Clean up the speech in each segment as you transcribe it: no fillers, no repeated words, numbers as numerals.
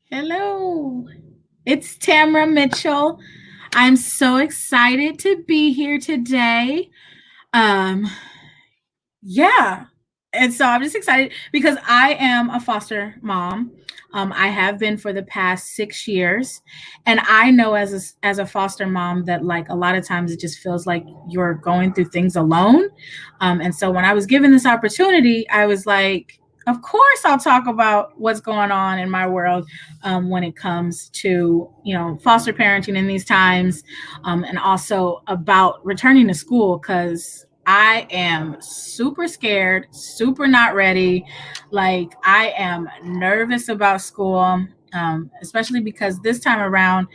Hello, it's Tamara Mitchell. I'm so excited to be here today. Um, yeah, and so I'm just excited because I am a foster mom. I have been for the past 6 years, and I know as a foster mom that like a lot of times it just feels like you're going through things alone. And so when I was given this opportunity, I was like, of course I'll talk about what's going on in my world when it comes to foster parenting in these times, and also about returning to school because I am super scared, super not ready. Like, I am nervous about school, especially because this time around,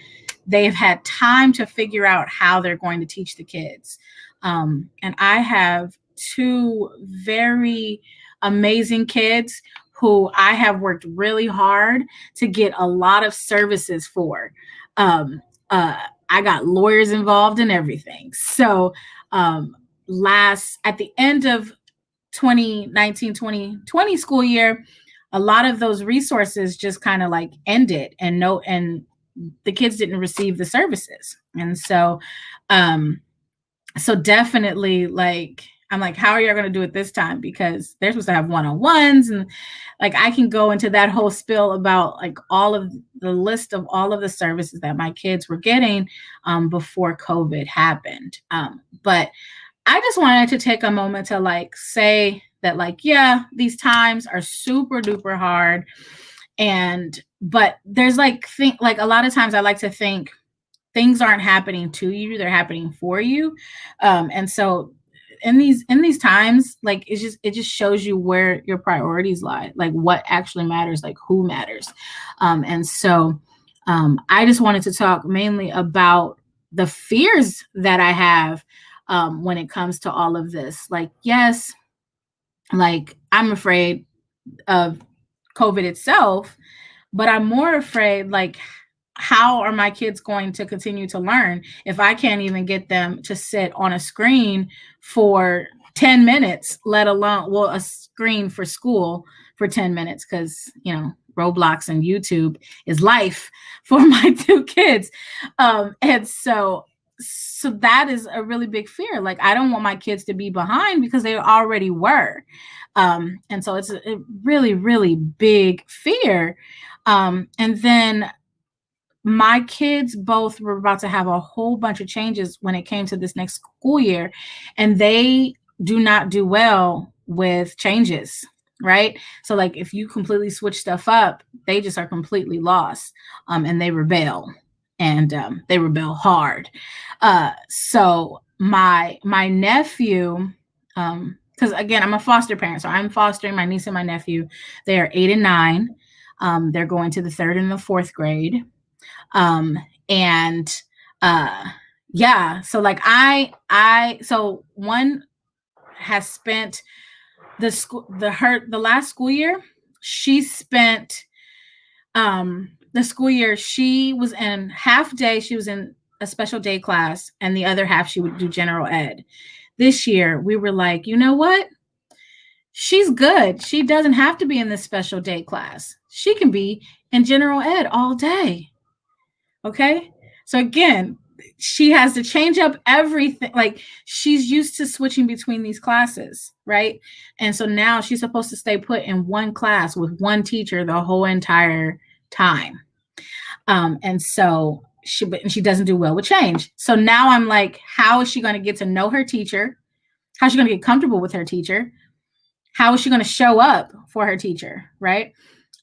they've had time to figure out how they're going to teach the kids. And I have two very amazing kids who I have worked really hard to get a lot of services for. Um, uh, I got lawyers involved in everything. So, last at the end of 2019-2020 school year, a lot of those resources just kind of like ended, and the kids didn't receive the services. And um so definitely, like, I'm like, how are you going to do it this time? Because they're supposed to have one-on-ones, and like I can go into that whole spill about like all of the list of all of the services that my kids were getting before COVID happened. But I just wanted to take a moment to like say that, like, yeah, these times are super duper hard. And but there's like think like a lot of times I like to think things aren't happening to you, they're happening for you. And so in these times, like it just shows you where your priorities lie, like what actually matters, like who matters. And so I just wanted to talk mainly about the fears that I have when it comes to all of this. Like, yes, like I'm afraid of COVID itself, but I'm more afraid, like, how are my kids going to continue to learn if I can't even get them to sit on a screen for 10 minutes, let alone, well, a screen for school for 10 minutes? Because, Roblox and YouTube is life for my two kids. And so that is a really big fear. Like, I don't want my kids to be behind because they already were. And so it's a really, really big fear. And then my kids both were about to have a whole bunch of changes when it came to this next school year, and they do not do well with changes, right? So, like, if you completely switch stuff up, they just are completely lost, and they rebel, and they rebel hard. So my nephew, because again, I'm a foster parent, so I'm fostering my niece and my nephew. They are 8 and 9. They're going to the third and the fourth grade. um and uh yeah, so like so one has spent the last school year. She spent the school year, she was in half day, she was in a special day class, and the other half she would do general ed. This year we were like, you know what, she's good, she doesn't have to be in this special day class, she can be in general ed all day. Okay. So again, she has to change up everything. Like, she's used to switching between these classes, right? And so now she's supposed to stay put in one class with one teacher the whole entire time. And she doesn't do well with change. So now I'm like, how is she going to get to know her teacher? How's she going to get comfortable with her teacher? How is she going to show up for her teacher, right?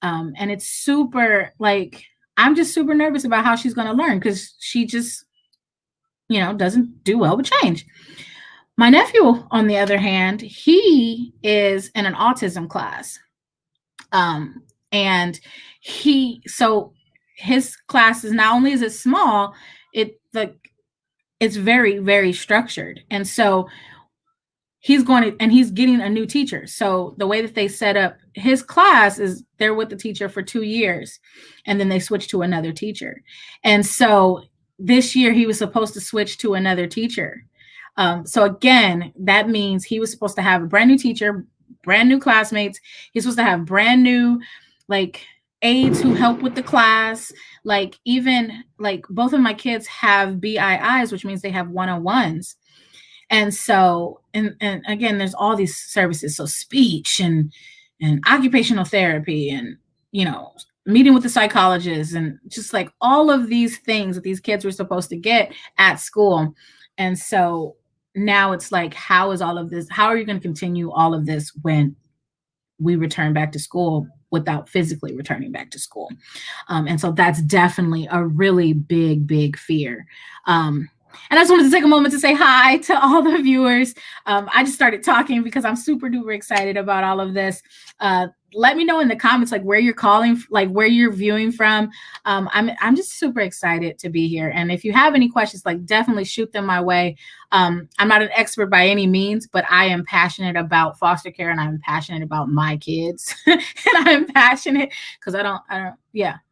And it's super, like, I'm just super nervous about how she's going to learn because she just, doesn't do well with change. My nephew, on the other hand, he is in an autism class. And so his class is, not only is it small, it's very, very structured. And so he's getting a new teacher. So the way that they set up his class is they're with the teacher for 2 years, and then they switch to another teacher. And so this year he was supposed to switch to another teacher. So again, that means he was supposed to have a brand new teacher, brand new classmates. He's supposed to have brand new, like, aides who help with the class. Like even like both of my kids have BIIs, which means they have one-on-ones. And so, and again, there's all these services. So speech and occupational therapy and, you know, meeting with the psychologist and just like all of these things that these kids were supposed to get at school. And so now it's like, how is all of this? How are you going to continue all of this when we return back to school without physically returning back to school? And so that's definitely a really big, big fear. And I just wanted to take a moment to say hi to all the viewers. I just started talking because I'm super duper excited about all of this. Let me know in the comments like where you're calling, like where you're viewing from. I'm just super excited to be here. And if you have any questions, like definitely shoot them my way. I'm not an expert by any means, but I am passionate about foster care and I'm passionate about my kids. And I'm passionate because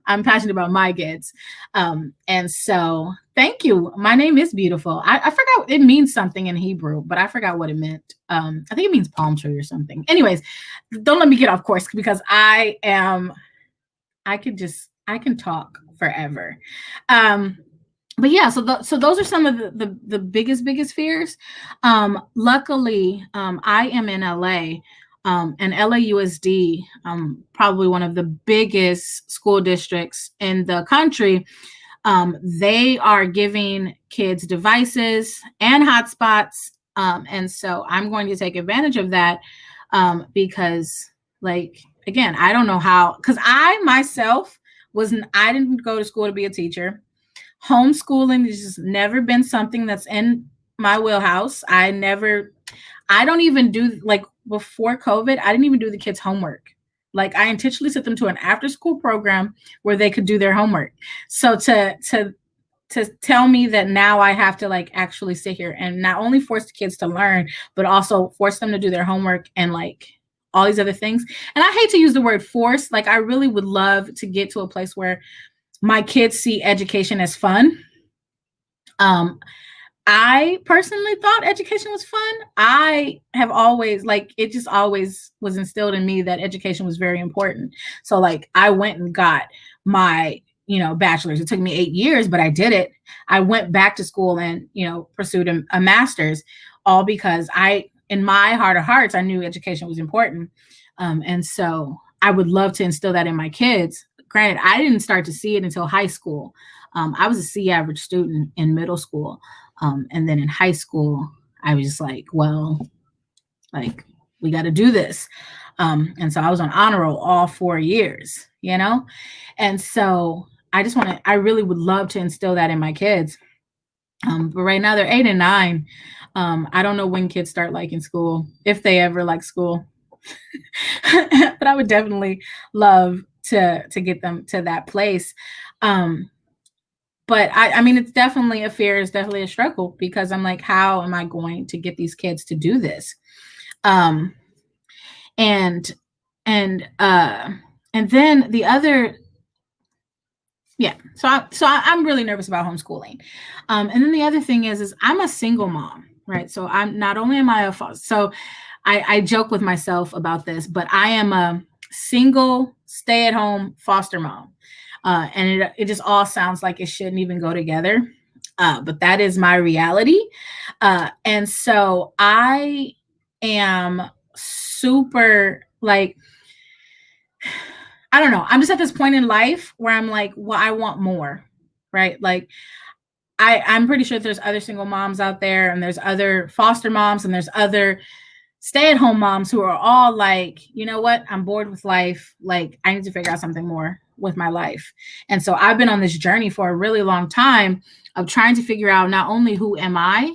I'm passionate about my kids. And so thank you. My name is beautiful. I forgot it means something in Hebrew, but I forgot what it meant. I think it means palm tree or something. Anyways, don't let me get off course because I can talk forever. But yeah, so those are some of the biggest fears. Luckily, I am in LA, and LAUSD, probably one of the biggest school districts in the country. They are giving kids devices and hotspots, and so I'm going to take advantage of that, because, like, again, I don't know how, because I myself I didn't go to school to be a teacher. Homeschooling has just never been something that's in my wheelhouse. I don't even do, like, before COVID, I didn't even do the kids' homework. Like, I intentionally sent them to an after school program where they could do their homework. So to tell me that now I have to like actually sit here and not only force the kids to learn, but also force them to do their homework and like all these other things. And I hate to use the word force. Like, I really would love to get to a place where my kids see education as fun. I personally thought education was fun. I have always, like, it just always was instilled in me that education was very important. So like I went and got my, bachelor's. It took me 8 years, but I did it. I went back to school and, pursued a master's, all because in my heart of hearts, I knew education was important. And so I would love to instill that in my kids. Granted, I didn't start to see it until high school. I was a C average student in middle school. And then in high school, I was just like, well, like, we got to do this. And so I was on honor roll all 4 years, And so I really would love to instill that in my kids. But right now they're 8 and 9. I don't know when kids start liking school, if they ever like school. But I would definitely love to get them to that place. But I mean, it's definitely a fear. It's definitely a struggle because I'm like, how am I going to get these kids to do this? And then the other, yeah. So I'm really nervous about homeschooling. And then the other thing is I'm a single mom, right? So I'm not only am I so I joke with myself about this, but I am a single stay-at-home foster mom. And it just all sounds like it shouldn't even go together. But that is my reality. And so I am super, like, I don't know. I'm just at this point in life where I'm like, well, I want more, right? Like, I'm pretty sure there's other single moms out there and there's other foster moms and there's other stay-at-home moms who are all like, you know what? I'm bored with life. Like, I need to figure out something more with my life. And so I've been on this journey for a really long time of trying to figure out not only who am I,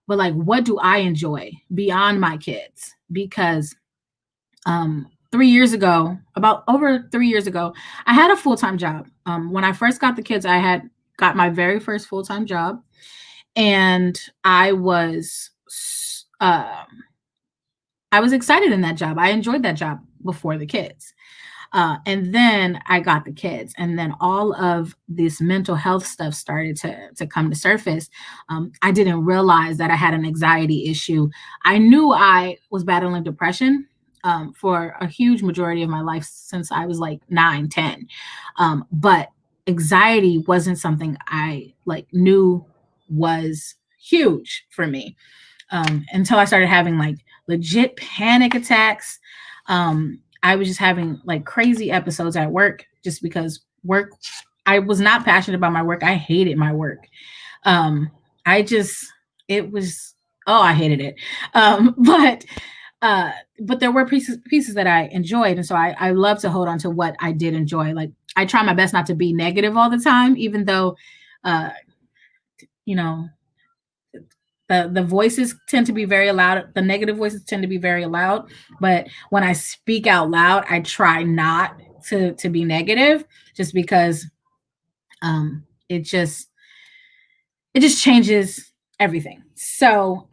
but like, what do I enjoy beyond my kids? Because 3 years ago, about over 3 years ago, I had a full-time job. When I first got the kids, I had got my very first full-time job, and I was excited in that job. I enjoyed that job before the kids. And then I got the kids, and then all of this mental health stuff started to come to surface. I didn't realize that I had an anxiety issue. I knew I was battling depression, for a huge majority of my life since I was like 9, 10. But anxiety wasn't something I like knew was huge for me until I started having like legit panic attacks. I was just having like crazy episodes at work just because work, I was not passionate about my work. I hated my work. I just, it was, oh, I hated it. But there were pieces that I enjoyed. And so I love to hold on to what I did enjoy. Like I try my best not to be negative all the time, even though, uh, you know, the voices tend to be very loud. The negative voices tend to be very loud. But when I speak out loud, I try not to be negative just because it just changes everything. So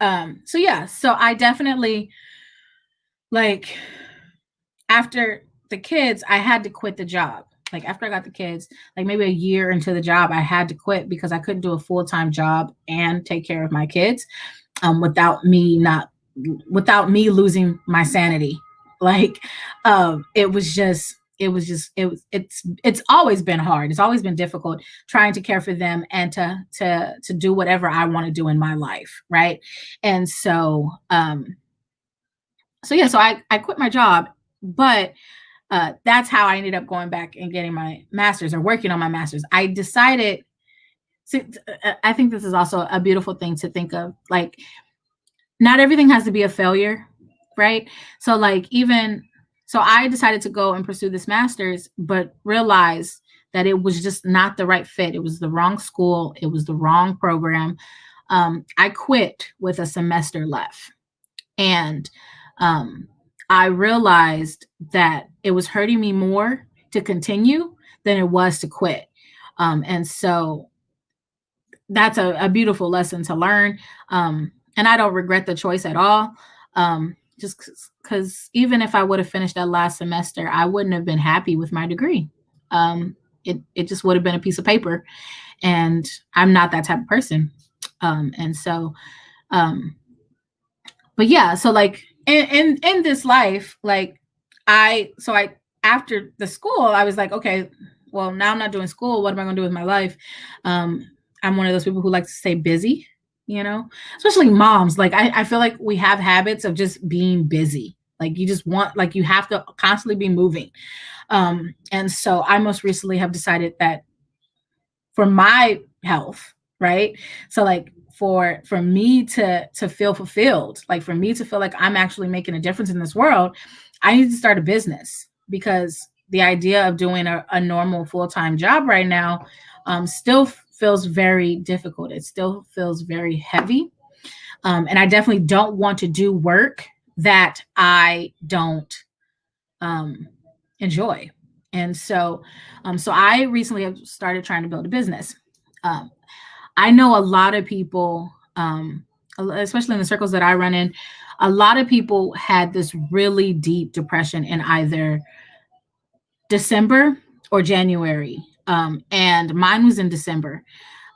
yeah, so I definitely like after the kids, I had to quit the job. Like after I got the kids, like maybe a year into the job, I had to quit because I couldn't do a full-time job and take care of my kids without me not without me losing my sanity. Like it's always been hard. It's always been difficult trying to care for them and to do whatever I want to do in my life, right? And so yeah, so I quit my job, but that's how I ended up going back and getting my master's or working on my master's. I decided, so, I think this is also a beautiful thing to think of. Like, not everything has to be a failure, right? So, like, so I decided to go and pursue this master's, but realized that it was just not the right fit. It was the wrong school, it was the wrong program. I quit with a semester left. And um, I realized that it was hurting me more to continue than it was to quit. And so that's a beautiful lesson to learn. And I don't regret the choice at all. Just because even if I would have finished that last semester, I wouldn't have been happy with my degree. It just would have been a piece of paper. And I'm not that type of person. And so, um, but yeah, so like in this life, like I after the school, I was like, okay, well now I'm not doing school. What am I going to do with my life? Um, I'm one of those people who like to stay busy, especially moms. Like I feel like we have habits of just being busy. Like you just want, like you have to constantly be moving. And so I most recently have decided that for my health, right? So like for me to feel fulfilled, like for me to feel like I'm actually making a difference in this world, I need to start a business because the idea of doing a normal full-time job right now still feels very difficult. It still feels very heavy. And I definitely don't want to do work that I don't um, enjoy. And so I recently have started trying to build a business. Um, I know a lot of people, especially in the circles that I run in, a lot of people had this really deep depression in either December or January. And mine was in December.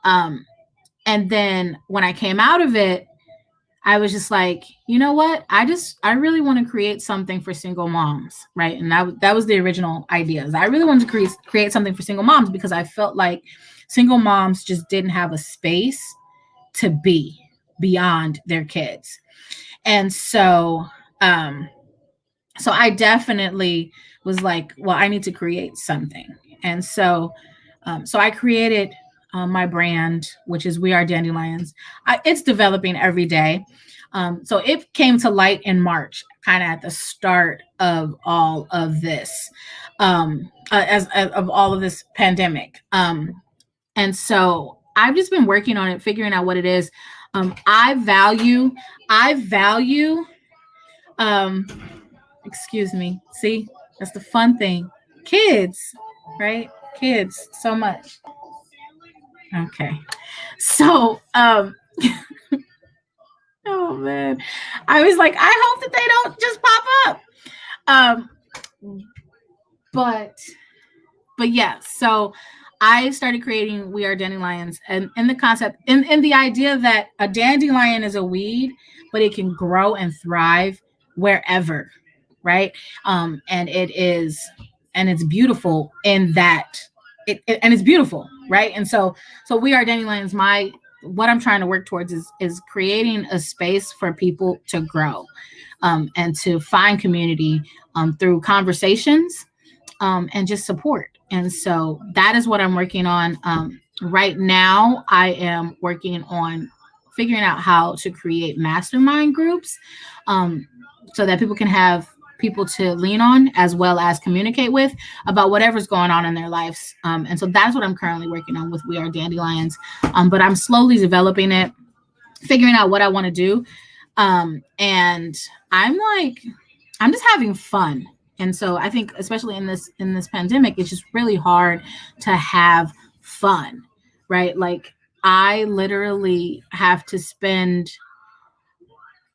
Um, and then when I came out of it, I was just like, you know what? I really want to create something for single moms, right? And that was the original idea. I really wanted to create something for single moms because I felt like single moms just didn't have a space to be beyond their kids. And um, so I definitely was like, well, I need to create something. And so I created my brand, which is We Are Dandelions. It's developing every day. So it came to light in March, kind of at the start of all of this, as of all of this pandemic. And so I've just been working on it, figuring out what it is. I value, um, excuse me. See, that's the fun thing. Kids, right? Kids, so much. Okay. So, oh man, I was like, I hope that they don't just pop up. Um, but, but yeah, so I started creating We Are Dandelions and the concept and the idea that a dandelion is a weed, but it can grow and thrive wherever. right? And it's beautiful in that and it's beautiful, right? And so we are Dandelions. My what I'm trying to work towards is creating a space for people to grow, and to find community, through conversations, and just support. And so that is what I'm working on. Right now, I am working on figuring out how to create mastermind groups, um, so that people can have people to lean on as well as communicate with about whatever's going on in their lives. And so that's what I'm currently working on with We Are Dandelions. But I'm slowly developing it, figuring out what I want to do. And I'm like, I'm just having fun. And so I think especially in this pandemic, it's just really hard to have fun, right? Like I literally have to spend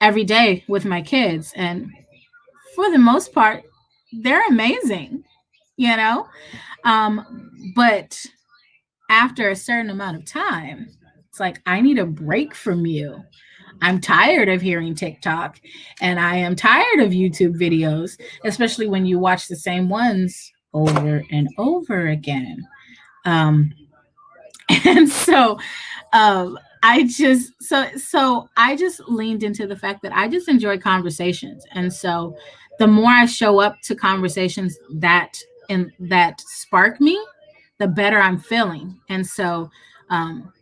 every day with my kids, and for the most part, they're amazing, you know? But after a certain amount of time, it's like I need a break from you. I'm tired of hearing TikTok, and I am tired of YouTube videos, especially when you watch the same ones over and over again. Um, and so I just leaned into the fact that I just enjoy conversations. And so the more I show up to conversations that spark me, the better I'm feeling. And um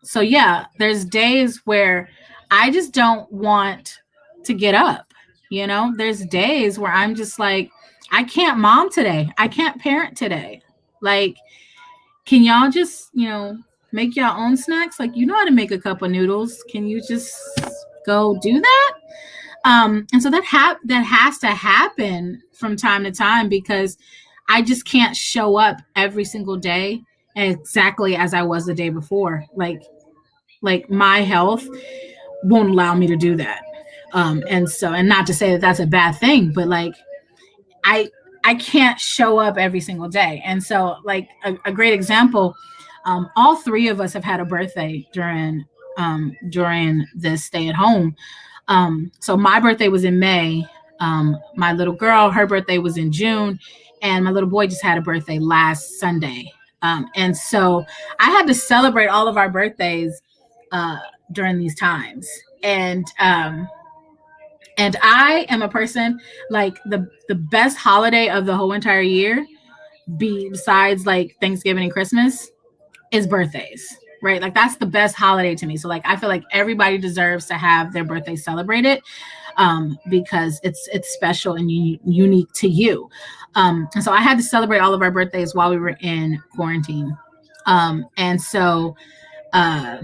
so yeah, there's days where I just don't want to get up. There's days where I'm just like, I can't mom today. I can't parent today. Like, can y'all just, make your own snacks? Like, you know how to make a cup of noodles. Can you just go do that? And so that has to happen from time to time, because I just can't show up every single day exactly as I was the day before. Like my health won't allow me to do that. And not to say that that's a bad thing, but like I I can't show up every single day. And so like a great example, all three of us have had a birthday during this stay at home. So my birthday was in May. My little girl, her birthday was in June, and my little boy just had a birthday last Sunday. And so I had to celebrate all of our birthdays uh, during these times. And I am a person, like the best holiday of the whole entire year, besides like Thanksgiving and Christmas, is birthdays, right? Like that's the best holiday to me. So like I feel like everybody deserves to have their birthday celebrated, because it's special and unique to you. And so I had to celebrate all of our birthdays while we were in quarantine. And so uh,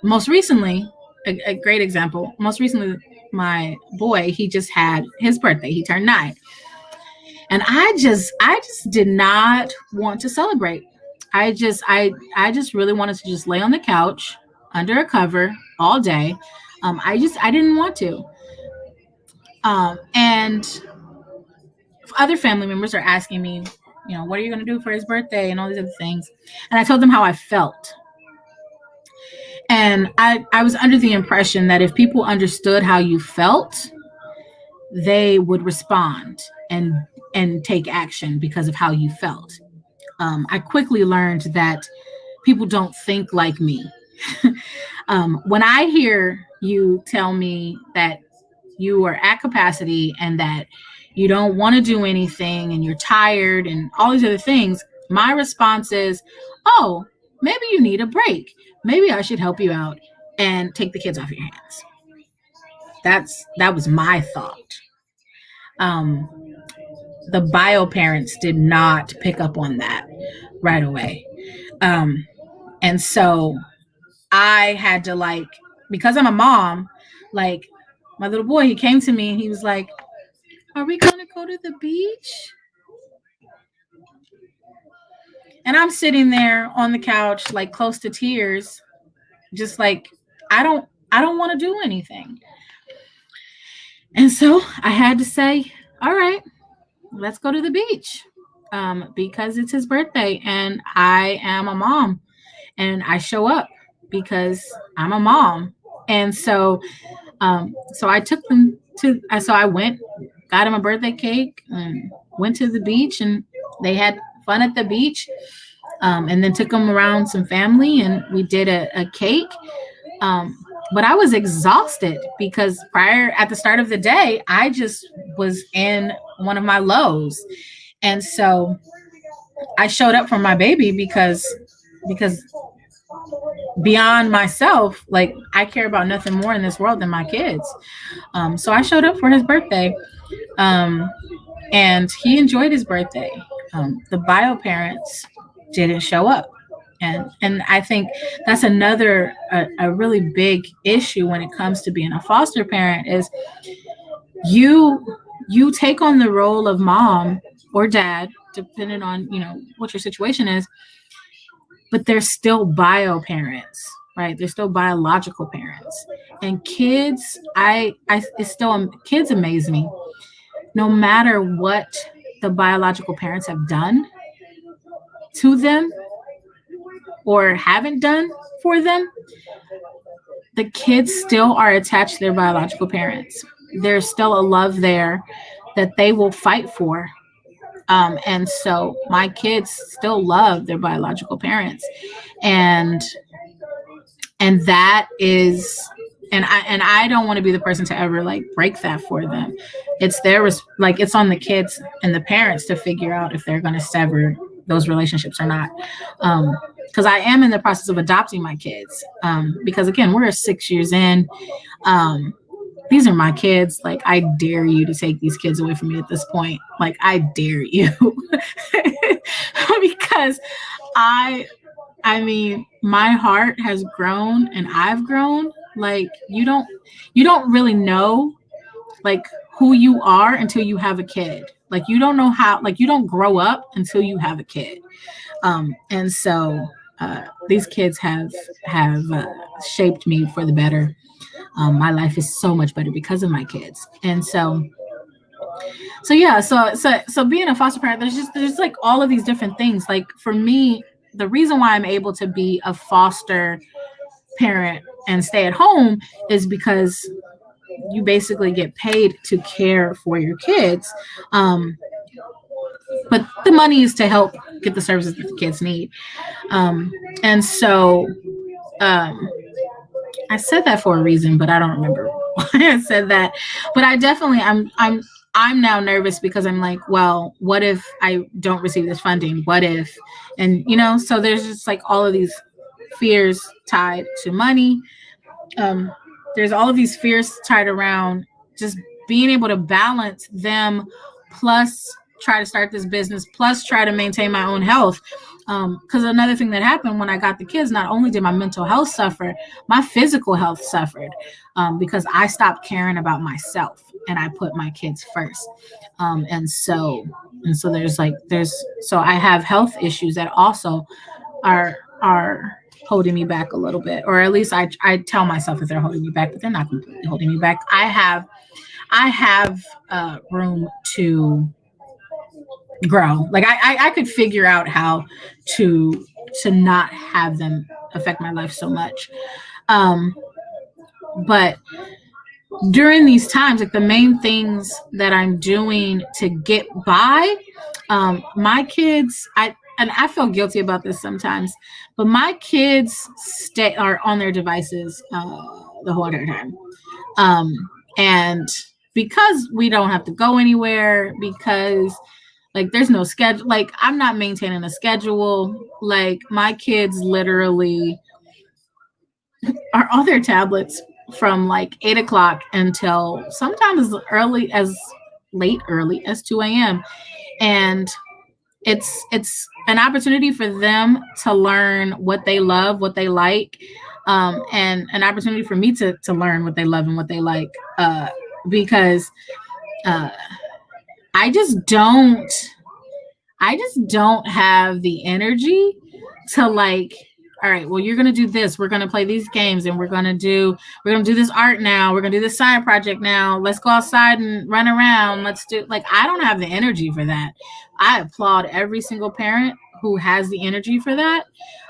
most recently, a great example, most recently, my boy, he just had his birthday. He turned 9. And I just did not want to celebrate. I just really wanted to just lay on the couch under a cover all day. I didn't want to. And other family members are asking me, what are you going to do for his birthday and all these other things. And I told them how I felt. And I was under the impression that if people understood how you felt, they would respond and take action because of how you felt. I quickly learned that people don't think like me. When I hear you tell me that you are at capacity and that you don't want to do anything and you're tired and all these other things, my response is, oh, maybe you need a break. Maybe I should help you out and take the kids off your hands. That was my thought. Um, the bio parents did not pick up on that right away. Um, and so I had to like, because I'm a mom, like my little boy, he came to me and he was like, are we going to go to the beach? And I'm sitting there on the couch, like close to tears, just like, I don't want to do anything. And so I had to say, all right, let's go to the beach. Because it's his birthday and I am a mom and I show up because I'm a mom. And so I took them so I went, got him a birthday cake and went to the beach, and they had fun at the beach. And then took him around some family, and we did a cake. Um, but I was exhausted because prior at the start of the day, I just was in one of my lows. And so I showed up for my baby because beyond myself, like I care about nothing more in this world than my kids. So I showed up for his birthday. Um, and he enjoyed his birthday. The bio parents didn't show up, and I think that's another a really big issue when it comes to being a foster parent is you you take on the role of mom or dad, depending on what your situation is, but they're still bio parents, right? They're still biological parents, and kids. I it's still kids amaze me no matter what the biological parents have done to them or haven't done for them, the kids still are attached to their biological parents. There's still a love there that they will fight for. And so my kids still love their biological parents. And that is and I don't want to be the person to ever like break that for them. It's their like it's on the kids and the parents to figure out if they're going to sever those relationships or not. Because I am in the process of adopting my kids. Because again, we're 6 years in. These are my kids. Like, I dare you to take these kids away from me at this point. Like, I dare you. Because I mean, my heart has grown and I've grown. Like, you don't really know like who you are until you have a kid. Like, you don't know how, like, you don't grow up until you have a kid. And so these kids have shaped me for the better. My life is so much better because of my kids. And so yeah, so being a foster parent, there's like all of these different things. Like for me, the reason why I'm able to be a foster parent and stay at home is because you basically get paid to care for your kids. But the money is to help get the services that the kids need. And so I said that for a reason, but I don't remember why I said that. But I definitely I'm now nervous because I'm like, well, what if I don't receive this funding? What if, and so there's just like all of these fears tied to money. There's all of these fears tied around just being able to balance them, plus try to start this business, plus try to maintain my own health. Because another thing that happened when I got the kids, not only did my mental health suffer, my physical health suffered, because I stopped caring about myself and I put my kids first. And so so I have health issues that also are holding me back a little bit, or at least I tell myself that they're holding me back, but they're not completely holding me back. I have room to grow. Like I could figure out how to not have them affect my life so much. But during these times, like the main things that I'm doing to get by, my kids, I feel guilty about this sometimes, but my kids are on their devices the whole entire time. And because we don't have to go anywhere, because like there's no schedule, like I'm not maintaining a schedule. Like my kids literally are on their tablets from like 8 o'clock until sometimes late early as 2 a.m. And it's an opportunity for them to learn what they love, what they like, and an opportunity for me to learn what they love and what they like, because I just don't have the energy to like, all right, well, you're going to do this. We're going to play these games and we're going to do this art now. We're going to do this side project now. Let's go outside and run around. Let's do, like, I don't have the energy for that. I applaud every single parent who has the energy for that.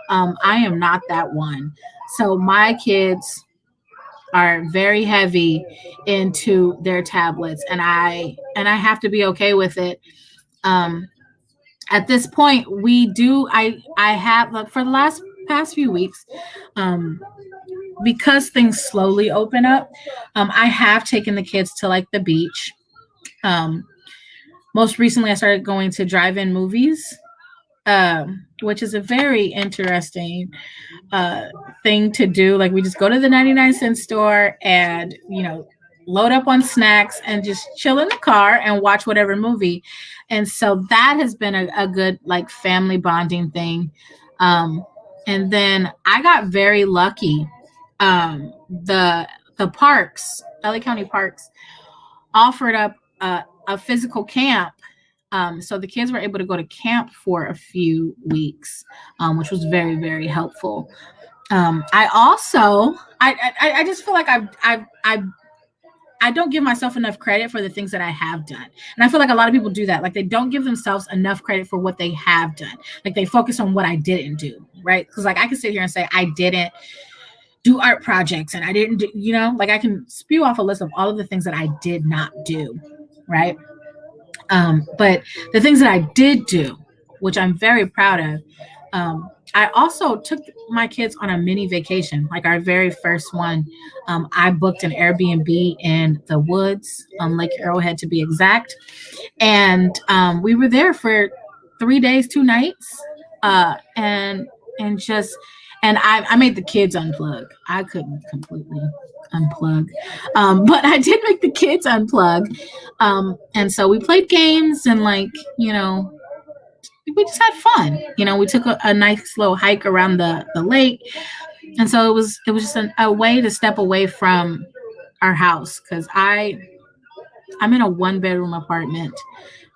I am not that one. So my kids are very heavy into their tablets, and I have to be okay with it. Um, at this point, we do. I have, like, for the last past few weeks, um, because things slowly open up. I have taken the kids to like the beach. Um, Most recently, I started going to drive-in movies, which is a very interesting uh, thing to do. Like, we just go to the 99-cent store and, load up on snacks and just chill in the car and watch whatever movie. And so that has been a good, like, family bonding thing. Um, and then I got very lucky. The parks, LA County Parks, offered up a physical camp. So the kids were able to go to camp for a few weeks, which was very, very helpful. I also, I just feel like I don't give myself enough credit for the things that I have done. And I feel like a lot of people do that. Like, they don't give themselves enough credit for what they have done. Like, they focus on what I didn't do, right? Because, like, I can sit here and say I didn't do art projects and I didn't do, like, I can spew off a list of all of the things that I did not do, right? But the things that I did do, which I'm very proud of, I also took my kids on a mini vacation, like our very first one. I booked an Airbnb in the woods, Lake Arrowhead to be exact, and we were there for 3 days, 2 nights, and just and I made the kids unplug. I couldn't completely unplug, but I did make the kids unplug, and so we played games and, like, we just had fun. We took a nice little hike around the lake, and so it was just a way to step away from our house, because I'm in a 1-bedroom apartment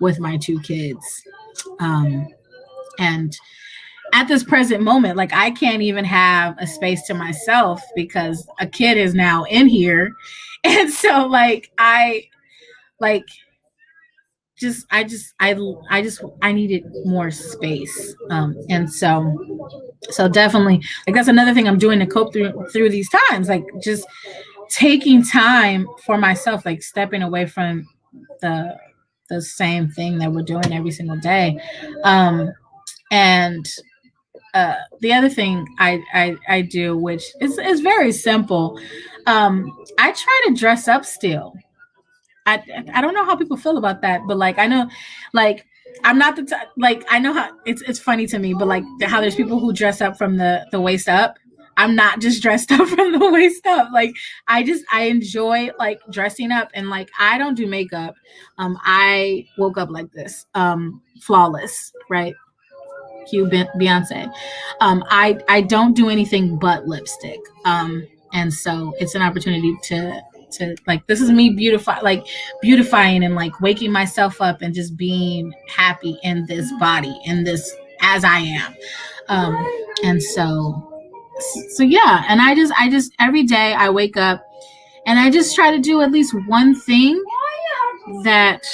with my 2 kids, and at this present moment, like, I can't even have a space to myself because a kid is now in here, and so, like, like I needed more space, and so definitely, like, that's another thing I'm doing to cope through these times, like, just taking time for myself, like stepping away from the the same thing that we're doing every single day. And the other thing I do, which is very simple, I try to dress up still. I don't know how people feel about that, but, like, I know, like, I'm not the like, I know how it's funny to me, but, like, how there's people who dress up from the waist up. I'm not just dressed up from the waist up. Like, I enjoy, like, dressing up, and, like, I don't do makeup. I woke up like this, flawless, right? Cue Beyonce. I don't do anything but lipstick. And so it's an opportunity to, like, this is me beautifying and, like, waking myself up and just being happy in this body, in this as I am. And so yeah, and I just every day I wake up and I just try to do at least one thing that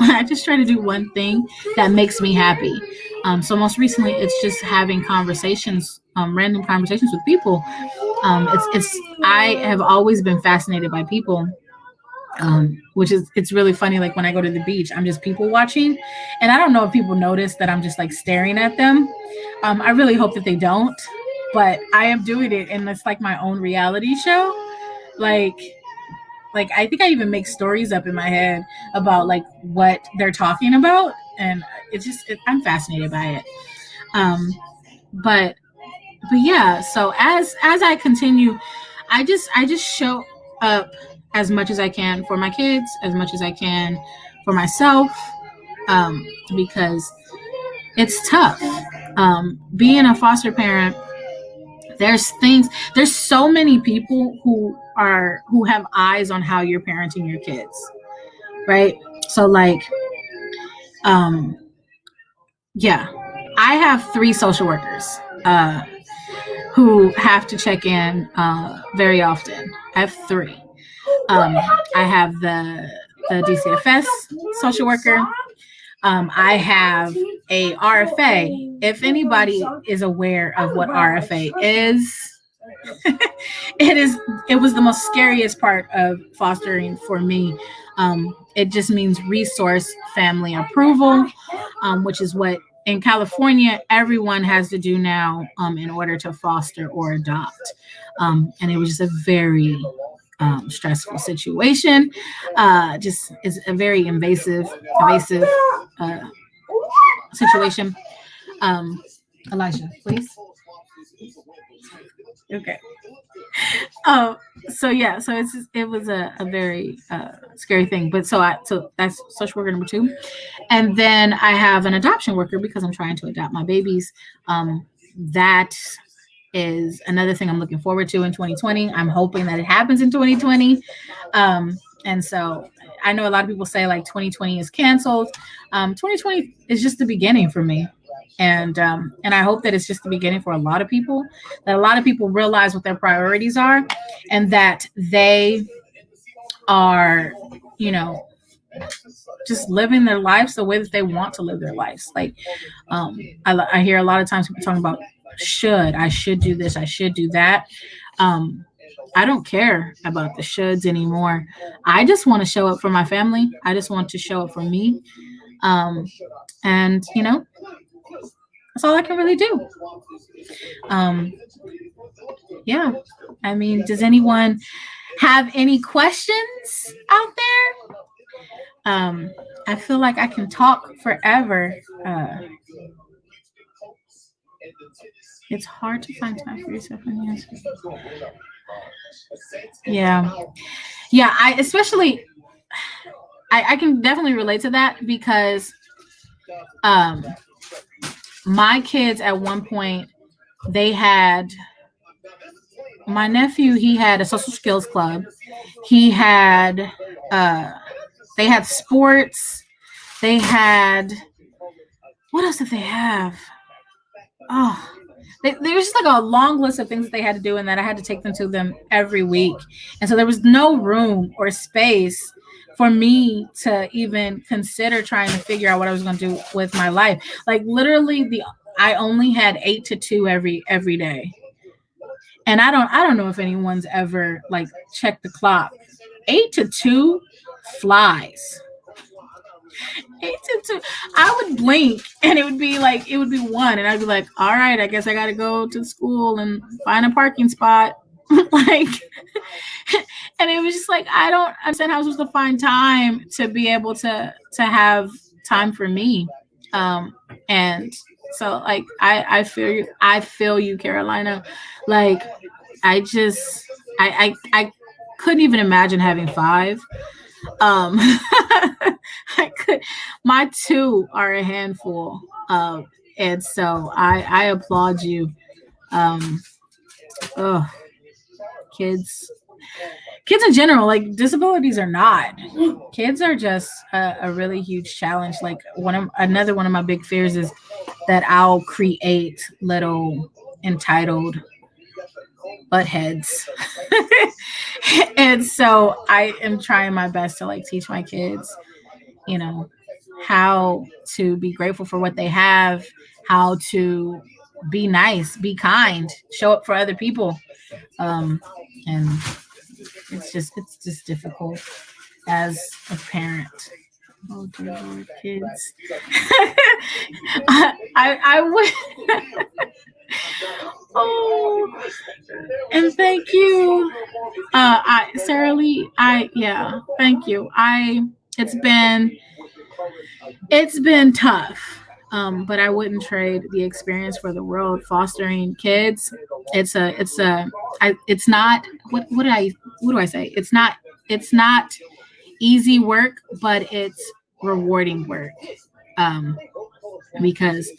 I just try to do one thing that makes me happy. So most recently, it's just having conversations, random conversations with people. It's I have always been fascinated by people, which is it's really funny. Like, when I go to the beach, I'm just people watching, and I don't know if people notice that I'm just, like, staring at them. I really hope that they don't, but I am doing it, and it's like my own reality show. Like, I think I even make stories up in my head about, like, what they're talking about, and I'm fascinated by it. Um, but yeah. So as I continue, I just show up as much as I can for my kids, as much as I can for myself, because it's tough. Being a foster parent, there's so many people who have eyes on how you're parenting your kids, right? So, like, yeah, I have 3 social workers who have to check in very often. I have 3. I have the DCFS social worker. I have a RFA. If anybody is aware of what RFA is, it was the most scariest part of fostering for me. It just means resource family approval, which is what in California everyone has to do now in order to foster or adopt. And it was just a very stressful situation. Just is a very invasive uh, situation. Um, Elijah, please. Okay. Oh, so yeah, so it was a very scary thing. But so that's social worker number two, and then I have an adoption worker because I'm trying to adopt my babies. That is another thing I'm looking forward to in 2020. I'm hoping that it happens in 2020. And so I know a lot of people say like 2020 is canceled. 2020 is just the beginning for me. And I hope that it's just the beginning for a lot of people, that a lot of people realize what their priorities are and that they are, you know, just living their lives the way that they want to live their lives. Like, I hear a lot of times people talking about I should do this, I should do that. Um, I don't care about the shoulds anymore. I just want to show up for my family. I just want to show up for me. Um, and that's all I can really do. Um, yeah. I mean, does anyone have any questions out there? I feel like I can talk forever. It's hard to find time for yourself. Yeah. Yeah. I can definitely relate to that because um, my kids at one point, they had my nephew, he had a social skills club. He had, uh, they had sports. They had, what else did they have? Oh, there was just like a long list of things that they had to do, and that I had to take them to them every week. And so there was no room or space for me to even consider trying to figure out what I was going to do with my life. Like literally, I only had 8 to 2 every day, and I don't know if anyone's ever like checked the clock. 8 to 2 flies. 8 to 2. I would blink and it would be 1, and I'd be like, all right, I guess I got to go to school and find a parking spot. Like, and it was just like I don't understand how I was supposed to find time to be able to have time for me. Um, and so like I feel you. I feel you, Carolina. Like I just I couldn't even imagine having 5. I could. My 2 are a handful. And so I applaud you. Um, oh, kids, kids in general, like disabilities are not. Kids are just a really huge challenge. Like another one of my big fears is that I'll create little entitled butt heads. And so I am trying my best to like teach my kids, you know, how to be grateful for what they have, how to be nice, be kind, show up for other people. And it's just difficult as a parent. Oh dear Lord, kids. I would. Oh, and thank you, Sarah Lee. Yeah, thank you. It's been it's been tough, but I wouldn't trade the experience for the world. Fostering kids, it's not what do I say? It's not easy work, but it's rewarding work. Um, because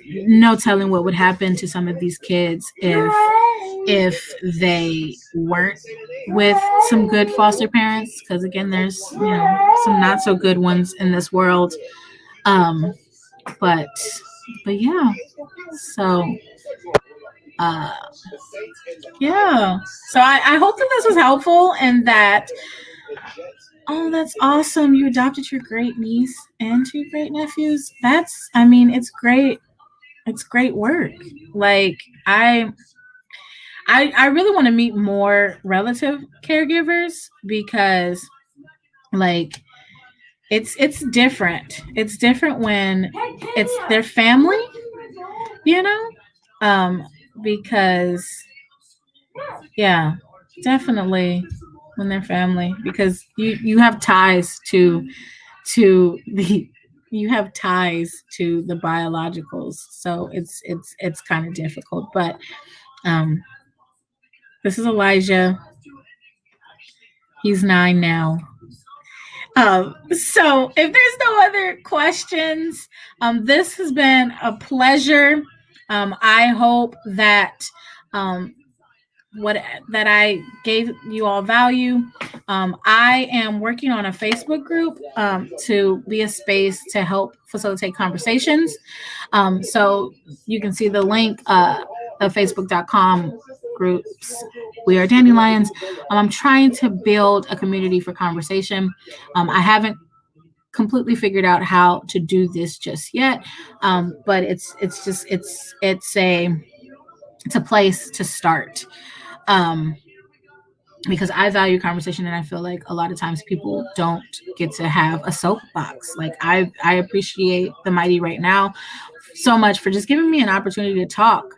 no telling what would happen to some of these kids if they weren't with some good foster parents. Because again, there's some not so good ones in this world. Um, but yeah, so uh, yeah. So I hope that this was helpful and that. Oh, that's awesome! You adopted your great niece and 2 great nephews. It's great. It's great work. Like I really want to meet more relative caregivers because like it's different. It's different when it's their family, you know? Um because yeah, definitely when they're family because you have ties to the you have ties to the biologicals. So it's kind of difficult, but um this is Elijah. He's 9 now. So if there's no other questions, this has been a pleasure. I hope that um, what that I gave you all value. I am working on a Facebook group to be a space to help facilitate conversations. So you can see the link of facebook.com groups. We are Dandelions. I'm trying to build a community for conversation. I haven't completely figured out how to do this just yet, but it's a place to start. Um, because I value conversation and I feel like a lot of times people don't get to have a soapbox. Like I appreciate the mighty right now so much for just giving me an opportunity to talk.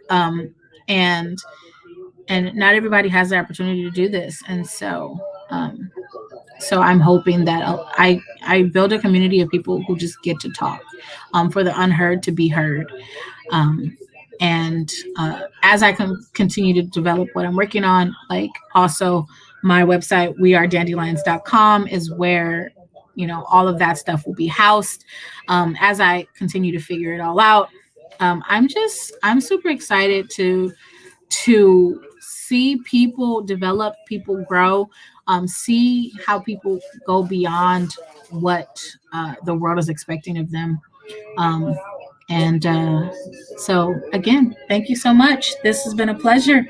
And not everybody has the opportunity to do this. And so I'm hoping that I build a community of people who just get to talk, for the unheard to be heard. Um, and as I continue to develop what I'm working on, like also my website, wearedandelions.com, is where all of that stuff will be housed. As I continue to figure it all out, I'm super excited to see people develop, people grow, see how people go beyond what the world is expecting of them. Um, and so, again, thank you so much. This has been a pleasure.